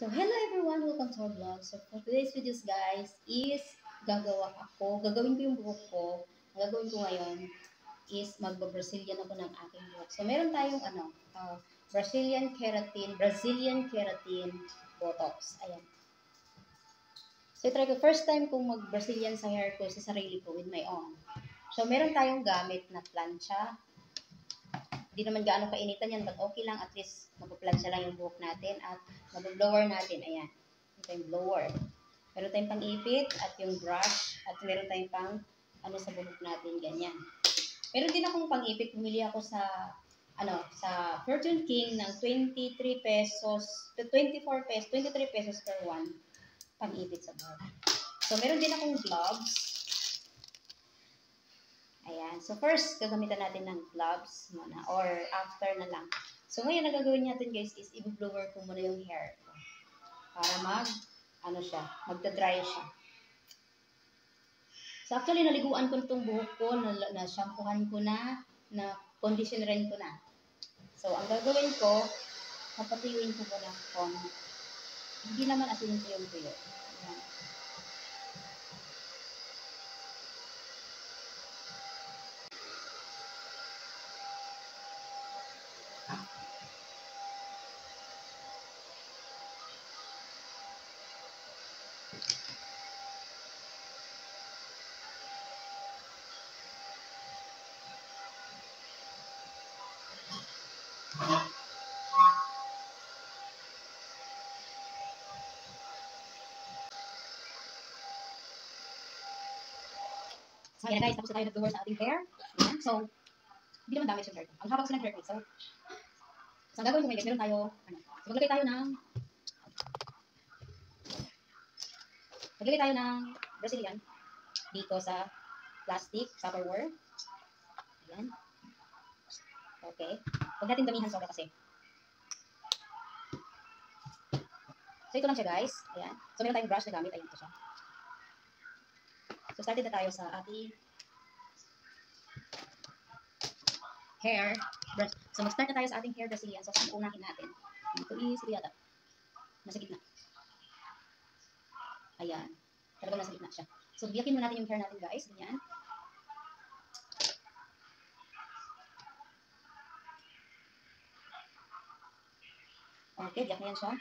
So, hello everyone! Welcome to our vlog. So, for today's videos guys, is gagawin ko yung buhok ko. Ang gagawin ko ngayon is magba-Brazilian ako ng aking buhok. So, meron tayong Brazilian keratin Botox. Ayan. So, try ko, first time kong mag-Brazilian sa hair ko, sa sarili ko, with my own. So, meron tayong gamit na plancha. Hindi naman gaano kainitan yan, but okay lang, at least magpa-plancha lang yung buhok natin at mag-blower natin. Ayan. Ito yung blower. Meron tayong pang-ipit at yung brush at meron tayong pang sa buhok natin, ganyan. Meron din akong pang-ipit, bumili ako sa Fortune King ng 23 pesos, 24 pesos, 23 pesos per one, pang-ipit sa buhok. So, meron din akong gloves. Ayan. So, first, gagamitan natin ng gloves muna or after na lang. So, ngayon, ang gagawin natin guys is i-blower ko muna yung hair ko para magda-dry siya. So, actually, naliguan ko itong buhok ko, na-shampoohan ko na conditionerin ko na. So, ang gagawin ko, papatiyuin ko muna hindi naman asin yung tuyo. Ayan. So, ayan guys, tapos na tayo nag-blower sa ating hair. Ayan. So, hindi naman damage yung hair ko. Ang haba kasi ng hair ko. So, ang gagawin ko ngayon guys, meron tayo, so, maglagay tayo ng Brazilian dito sa plastic, Tupperware. Ayan. Okay. Huwag natin damihan sobra kasi. So, ito lang siya guys. Ayan. So, meron tayong brush na gamit. Ayan ito siya. So, started na tayo sa ating hair brush. So, mag-start na tayo sa ating hair Brazilian. So, saan unahin natin? Ito is ito yata. Nasa gitna. Ayan. Talagang nasa gitna siya. So, biyakin mo natin yung hair natin guys. Ganyan. Okay, biyak na yan siya.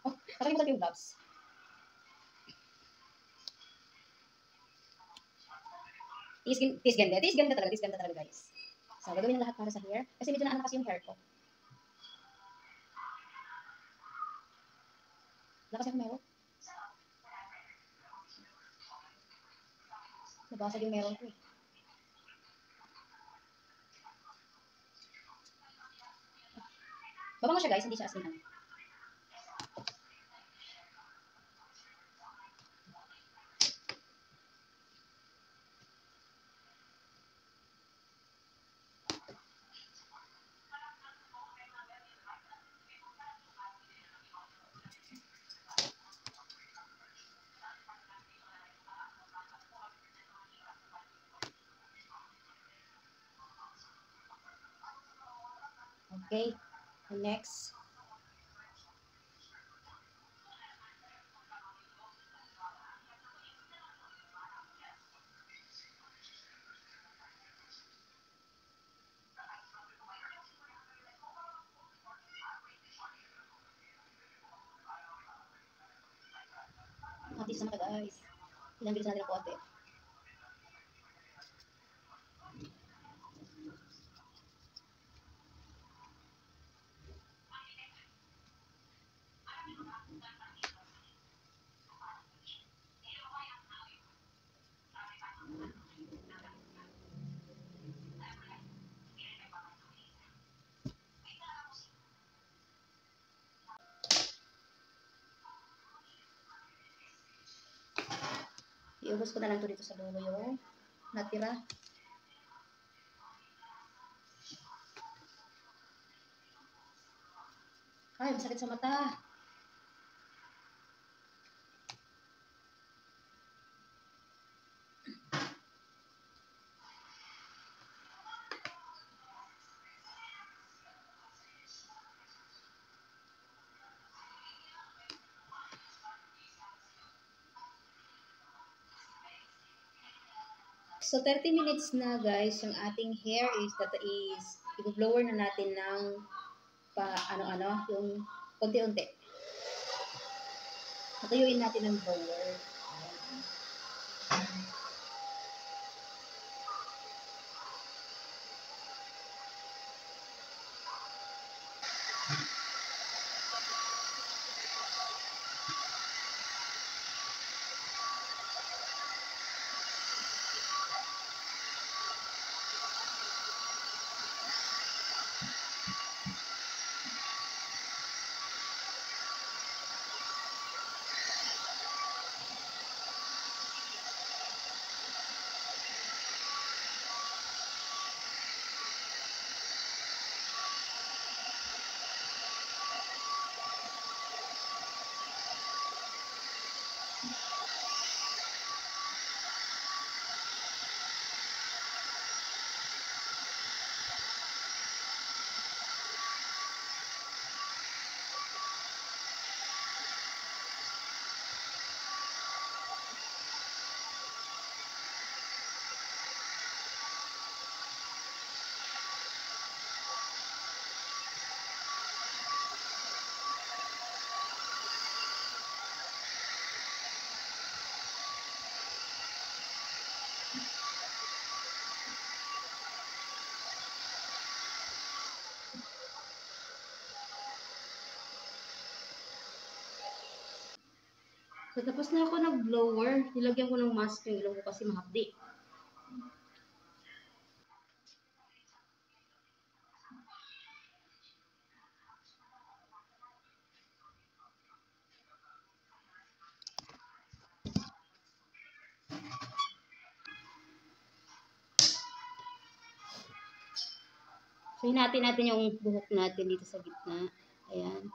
Oh, nakalimutan ko yung gloves. Tis ganda talaga guys. So, gagawin ng lahat para sa hair. Kasi medyo naano kasi yung hair ko. Wala kasi akong meron. Nabasag yung meron ko eh. Mabango siya guys, hindi siya asinan. Okay, next. At least naman guys. Ilang bilis natin ang konti. Iubos ko na lang to dito sa dulo yung natira. Ay, masakit sa mata. So, 30 minutes na guys, yung ating hair is i-blower na natin ng ano-ano, yung konti-unti. Patuyuin natin ang blower. So, tapos na ako nag-blower. Nilagyan ko ng mask yung ilong ko kasi mahapdi. So, hinati natin yung buhok natin dito sa gitna. Ayan.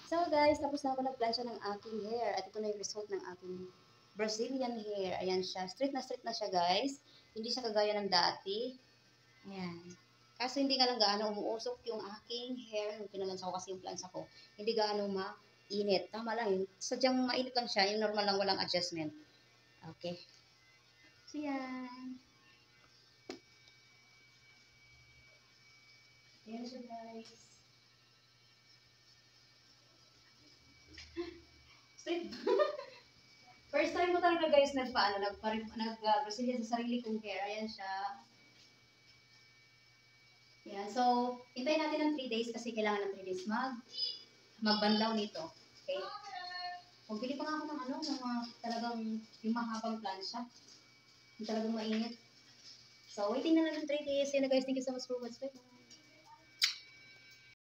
So guys, tapos na ako nag-plansya ng aking hair. At ito na yung result ng aking Brazilian hair. Ayan siya. Straight na siya guys. Hindi siya kagaya ng dati. Ayan. Kaso hindi nga lang gaano umuusok yung aking hair. Nung pinalansa ko kasi yung plansa ko. Hindi gaano mainit. Tama lang yun. Sadyang mainit lang siya. Yung normal lang walang adjustment. Okay. So yan. Ayan siya guys. Straight. First time ko talaga guys nag-Brazilian sa sarili kong hair. Ayan siya. Ayan. So, hintayin natin ng 3 days kasi kailangan ng 3 days magbanlaw nito. Okay? Magbili pa nga ako ng talagang yung mahabang plansya. Yung talagang mainit. So, waiting na lang ng 3 days. Yun na guys. Thank you so much for watching.